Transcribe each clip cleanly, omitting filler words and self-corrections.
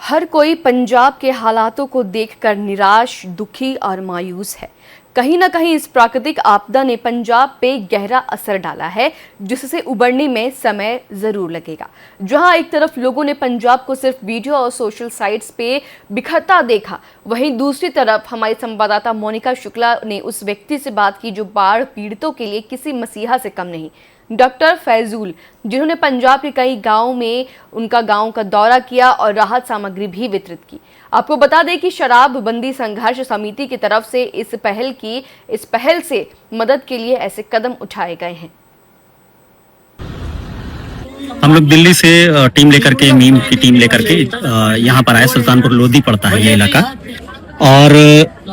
हर कोई पंजाब के हालातों को देखकर निराश, दुखी और मायूस है। कहीं ना कहीं इस प्राकृतिक आपदा ने पंजाब पे गहरा असर डाला है, जिससे उबरने में समय जरूर लगेगा। जहां एक तरफ लोगों ने पंजाब को सिर्फ वीडियो और सोशल साइट्स पे बिखरता देखा, वहीं दूसरी तरफ हमारी संवाददाता मोनिका शुक्ला ने उस व्यक्ति से बात की जो बाढ़ पीड़ितों के लिए किसी मसीहा से कम नहीं, डॉक्टर फैजूल, जिन्होंने पंजाब के कई गांवों में उनका गांव का दौरा किया और राहत सामग्री भी वितरित की। आपको बता दें कि शराबबंदी संघर्ष समिति की तरफ से इस पहल से मदद के लिए ऐसे कदम उठाए गए हैं। हम लोग दिल्ली से टीम लेकर के, मीम की टीम लेकर के यहाँ पर आए। सुल्तानपुर लोधी पड़ता है ये इलाका, और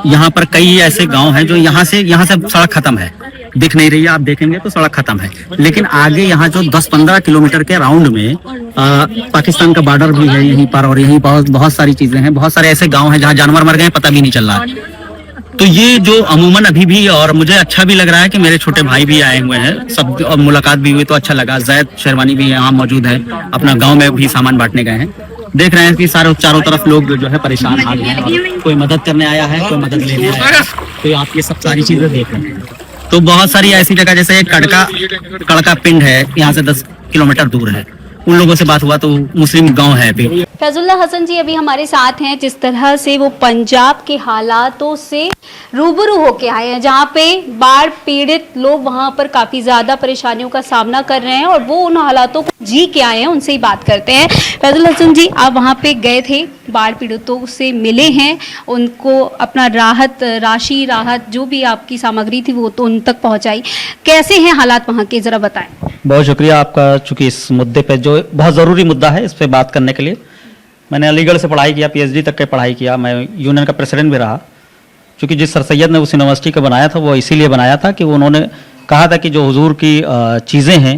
यहाँ पर कई ऐसे गांव हैं जो यहाँ से सड़क खत्म है, दिख नहीं रही है। आप देखेंगे तो सड़क खत्म है, लेकिन आगे यहाँ जो 10-15 किलोमीटर के राउंड में पाकिस्तान का बॉर्डर भी है यहीं पर, और यहीं बहुत सारी चीजें हैं। बहुत सारे ऐसे गांव हैं जहाँ जानवर मर गए, पता भी नहीं चल रहा है। तो ये जो अमूमन अभी भी, और मुझे अच्छा भी लग रहा है कि मेरे छोटे भाई भी आए हुए हैं, सब मुलाकात भी हुई तो अच्छा लगा। जैद शेरवानी भी यहाँ मौजूद है, अपना गाँव में भी सामान बांटने गए हैं। देख रहे हैं कि चारों तरफ लोग जो है परेशान हाल हैं, कोई मदद करने आया है, कोई मदद लेने आया है। तो आप ये सब सारी चीजें देख रहे हैं। तो बहुत सारी ऐसी जगह, जैसे एक कड़का पिंड है, यहाँ से 10 किलोमीटर दूर है, उन लोगों से बात हुआ तो मुस्लिम गांव है। फिर फैजुल्ला हसन जी अभी हमारे साथ हैं। जिस तरह से वो पंजाब के हालातों से रूबरू होके आए हैं, जहाँ पे बाढ़ पीड़ित लोग वहाँ पर काफ़ी ज़्यादा परेशानियों का सामना कर रहे हैं, और वो उन हालातों को जी के आए हैं, उनसे ही बात करते हैं। फैजुल्ला हसन जी, आप वहाँ पे गए थे, बाढ़ पीड़ितों से मिले हैं, उनको अपना राहत जो भी आपकी सामग्री थी वो तो उन तक पहुँचाई। कैसे हैं हालात वहाँ के, ज़रा बताएं। बहुत शुक्रिया आपका, चूँकि इस मुद्दे पे जो बहुत ज़रूरी मुद्दा है, इस पे बात करने के लिए। मैंने अलीगढ़ से पढ़ाई किया, PhD तक की पढ़ाई किया, मैं यूनियन का प्रेसिडेंट भी रहा। क्योंकि जिस सर सैयद ने उस यूनिवर्सिटी को बनाया था, वो इसीलिए बनाया था कि उन्होंने कहा था कि जो हुजूर की चीज़ें हैं,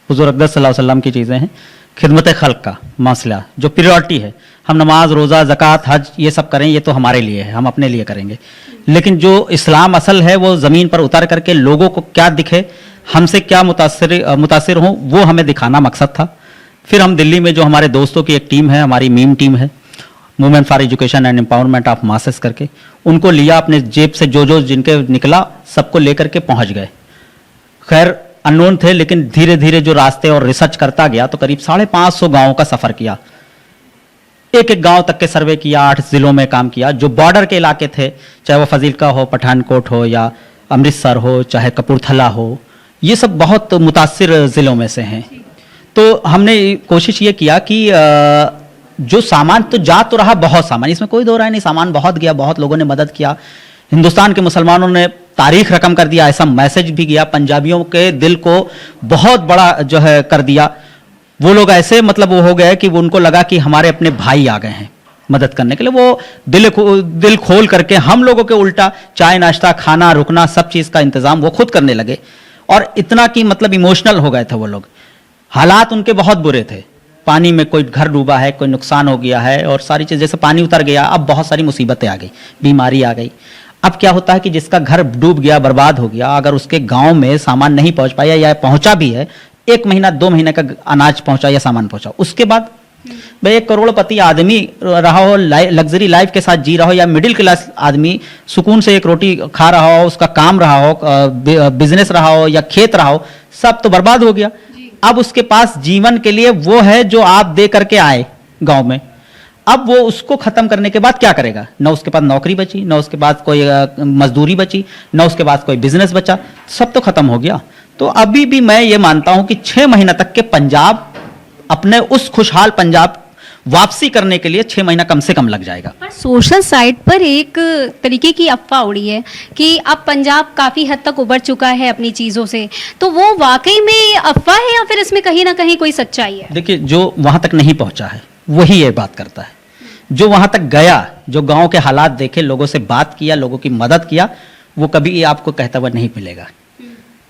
हुजूर अक़दस सल्लल्लाहु अलैहि वसल्लम की चीज़ें हैं, खिदमत खल्क का मसला जो प्रायोरिटी है, हम नमाज, रोज़ा, ज़कात, हज ये सब करें, ये तो हमारे लिए है, हम अपने लिए करेंगे। लेकिन जो इस्लाम असल है, वो ज़मीन पर उतर करके लोगों को क्या दिखे, हमसे क्या मुतासिर हो, वो हमें दिखाना मकसद था। फिर हम दिल्ली में जो हमारे दोस्तों की एक टीम है, हमारी मीम टीम है, movement for education and empowerment of masses करके, उनको लिया अपने जेब से, जो जिनके निकला सबको लेकर के पहुंच गए। खैर अननोन थे, लेकिन धीरे धीरे जो रास्ते और रिसर्च करता गया तो करीब 550 गाँवों का सफ़र किया, एक गांव तक के सर्वे किया, 8 जिलों में काम किया। जो बॉर्डर के इलाके थे, चाहे वो फजीलका हो, पठानकोट हो, या अमृतसर हो, चाहे कपूरथला हो, ये सब बहुत मुतासिर ज़िलों में से हैं। तो हमने कोशिश ये किया कि जो सामान तो जा तो रहा, बहुत सामान, इसमें कोई दो राय नहीं, सामान बहुत गया, बहुत लोगों ने मदद किया। हिंदुस्तान के मुसलमानों ने तारीख रकम कर दिया, ऐसा मैसेज भी गया, पंजाबियों के दिल को बहुत बड़ा जो है कर दिया। वो लोग ऐसे मतलब वो हो गए कि उनको लगा कि हमारे अपने भाई आ गए हैं मदद करने के लिए। वो दिल खोल करके हम लोगों के उल्टा चाय, नाश्ता, खाना, रुकना, सब चीज़ का इंतज़ाम वो खुद करने लगे। और इतना कि मतलब इमोशनल हो गए थे वो लोग। हालात उनके बहुत बुरे थे, पानी में कोई घर डूबा है, कोई नुकसान हो गया है, और सारी चीज़, जैसे पानी उतर गया, अब बहुत सारी मुसीबतें आ गई, बीमारी आ गई। अब क्या होता है कि जिसका घर डूब गया, बर्बाद हो गया, अगर उसके गांव में सामान नहीं पहुंच पाया, या पहुंचा भी है, 1 महीना 2 महीने का अनाज पहुंचा या सामान पहुंचा, उसके बाद भाई 1 करोड़पति आदमी रहा हो, लग्जरी लाइफ के साथ जी रहा हो, या मिडिल क्लास आदमी सुकून से एक रोटी खा रहा हो, उसका काम रहा हो, बिजनेस रहा हो, या खेत रहा हो, सब तो बर्बाद हो गया। अब उसके पास जीवन के लिए वो है जो आप दे करके आए गांव में। अब वो उसको खत्म करने के बाद क्या करेगा? न उसके पास नौकरी बची, न उसके पास कोई मजदूरी बची, न उसके पास कोई बिजनेस बचा, सब तो खत्म हो गया। तो अभी भी मैं ये मानता हूं कि 6 महीना तक के पंजाब, अपने उस खुशहाल पंजाब वापसी करने के लिए 6 महीना कम से कम लग जाएगा। पर सोशल साइट पर एक तरीके की अफवाह उड़ी है कि अब पंजाब काफ़ी हद तक उबर चुका है अपनी चीज़ों से, तो वो वाकई में अफवाह है या फिर इसमें कहीं ना कहीं कोई सच्चाई है? देखिए, जो वहाँ तक नहीं पहुँचा है वही ये बात करता है। जो वहाँ तक गया, जो गाँव के हालात देखे, लोगों से बात किया, लोगों की मदद किया, वो कभी आपको कहता हुआ नहीं मिलेगा।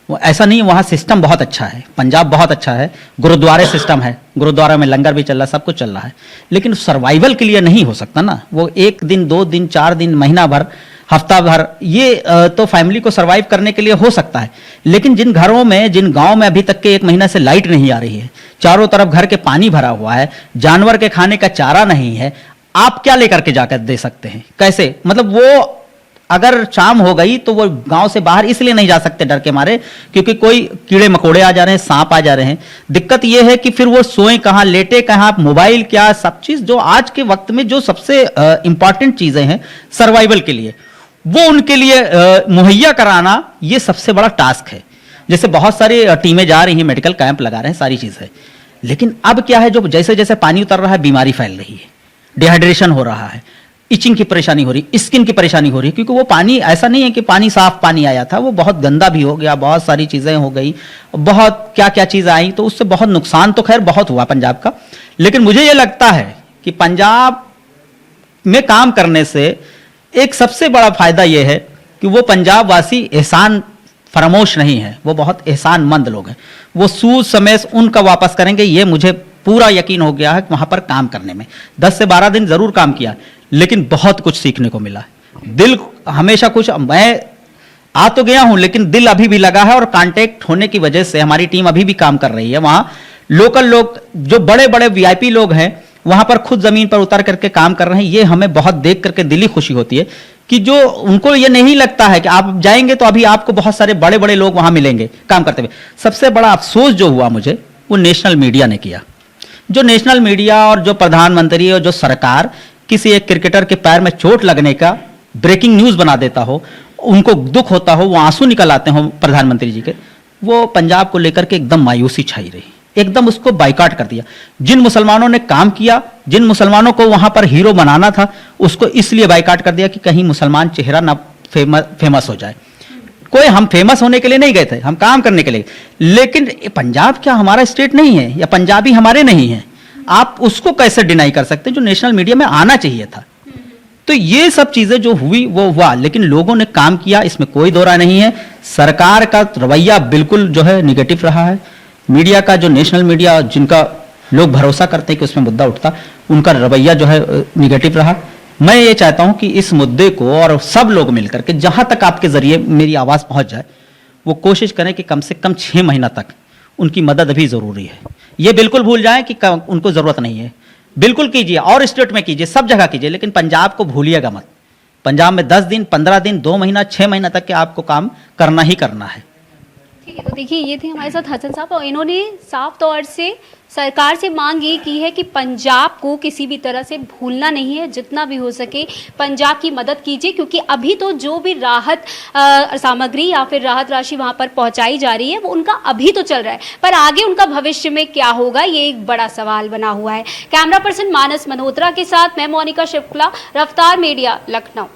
वो ऐसा नहीं, वहाँ सिस्टम बहुत अच्छा है, पंजाब बहुत अच्छा है, गुरुद्वारे सिस्टम है, गुरुद्वारा में लंगर भी चल रहा है, सब कुछ चल रहा है। लेकिन सर्वाइवल के लिए नहीं हो सकता ना, वो 1 दिन, 2 दिन, 4 दिन, महीना भर, हफ्ता भर, ये तो फैमिली को सर्वाइव करने के लिए हो सकता है। लेकिन जिन घरों में, जिन गांव में अभी तक के 1 महीना से लाइट नहीं आ रही है, चारों तरफ घर के पानी भरा हुआ है, जानवर के खाने का चारा नहीं है, आप क्या लेकर के जाकर दे सकते हैं, कैसे, मतलब वो अगर शाम हो गई तो वो गांव से बाहर इसलिए नहीं जा सकते डर के मारे क्योंकि कोई कीड़े मकोड़े आ जा रहे हैं, सांप आ जा रहे हैं। दिक्कत ये है कि फिर वो सोए कहाँ, लेटे कहाँ, मोबाइल क्या, सब चीज जो आज के वक्त में जो सबसे इंपॉर्टेंट चीजें हैं सर्वाइवल के लिए, वो उनके लिए मुहैया कराना ये सबसे बड़ा टास्क है। जैसे बहुत सारी टीमें जा रही हैं, मेडिकल कैंप लगा रहे हैं, सारी चीज है, लेकिन अब क्या है, जो जैसे जैसे पानी उतर रहा है बीमारी फैल रही है, डिहाइड्रेशन हो रहा है, इचिंग की परेशानी हो रही, स्किन की परेशानी हो रही है, क्योंकि वो पानी ऐसा नहीं है कि पानी साफ पानी आया था, वो बहुत गंदा भी हो गया, बहुत सारी चीजें हो गई, बहुत क्या क्या चीजें आई, तो उससे बहुत नुकसान तो खैर बहुत हुआ पंजाब का। लेकिन मुझे ये लगता है कि पंजाब में काम करने से एक सबसे बड़ा फायदा यह है कि वो पंजाब वासी एहसान फरामोश नहीं है, वो बहुत एहसानमंद लोग हैं, वो सूद समेत उनका वापस करेंगे, ये मुझे पूरा यकीन हो गया है वहां पर काम करने में। 10 से 12 दिन जरूर काम किया, लेकिन बहुत कुछ सीखने को मिला। दिल हमेशा कुछ, मैं आ तो गया हूं लेकिन दिल अभी भी लगा है, और कांटेक्ट होने की वजह से हमारी टीम अभी भी काम कर रही है। वहां लोकल लोग, जो बड़े बड़े वीआईपी लोग हैं, वहां पर खुद जमीन पर उतर करके काम कर रहे हैं। ये हमें बहुत देख करके दिली खुशी होती है कि जो उनको ये नहीं लगता है कि आप जाएंगे तो अभी आपको बहुत सारे बड़े बड़े लोग वहां मिलेंगे काम करते हुए। सबसे बड़ा अफसोस जो हुआ मुझे, वो नेशनल मीडिया ने किया। जो नेशनल मीडिया और जो प्रधानमंत्री और जो सरकार किसी एक क्रिकेटर के पैर में चोट लगने का ब्रेकिंग न्यूज बना देता हो, उनको दुख होता हो, वो आंसू निकल आते हो प्रधानमंत्री जी के, वो पंजाब को लेकर के एकदम मायूसी छाई रही, एकदम उसको बाइकाट कर दिया। जिन मुसलमानों ने काम किया, जिन मुसलमानों को वहां पर हीरो बनाना था, उसको इसलिए बाइकाट कर दिया कि कहीं मुसलमान चेहरा ना फेमस हो जाए। कोई, हम फेमस होने के लिए नहीं गए थे, हम काम करने के लिए। लेकिन पंजाब क्या हमारा स्टेट नहीं है, या पंजाबी हमारे नहीं है? आप उसको कैसे डिनाई कर सकते हैं, जो नेशनल मीडिया में आना चाहिए था। तो ये सब चीजें जो हुई वो हुआ, लेकिन लोगों ने काम किया, इसमें कोई दो राय नहीं है। सरकार का रवैया बिल्कुल जो है निगेटिव रहा है। मीडिया का, जो नेशनल मीडिया जिनका लोग भरोसा करते हैं कि उसमें मुद्दा उठता, उनका रवैया जो है निगेटिव रहा। मैं ये चाहता हूं कि इस मुद्दे को और सब लोग मिलकर के, जहां तक आपके जरिए मेरी आवाज पहुंच जाए, वो कोशिश करें कि कम से कम 6 महीना तक उनकी मदद भी जरूरी है। ये बिल्कुल भूल जाएं कि उनको जरूरत नहीं है, बिल्कुल कीजिए, और स्टेट में कीजिए, सब जगह कीजिए, लेकिन पंजाब को भूलिएगा मत। पंजाब में 10 दिन, 15 दिन, 2 महीना, 6 महीना तक के आपको काम करना ही करना है। ठीक है, तो देखिए ये थे हमारे साथ हसन साहब, और इन्होंने साफ तौर से सरकार से मांग ये की है कि पंजाब को किसी भी तरह से भूलना नहीं है, जितना भी हो सके पंजाब की मदद कीजिए, क्योंकि अभी तो जो भी राहत सामग्री या फिर राहत राशि वहां पर पहुंचाई जा रही है वो उनका अभी तो चल रहा है, पर आगे उनका भविष्य में क्या होगा ये एक बड़ा सवाल बना हुआ है। कैमरा पर्सन मानस मल्होत्रा के साथ मैं मोनिका शुक्ला, रफ्तार मीडिया, लखनऊ।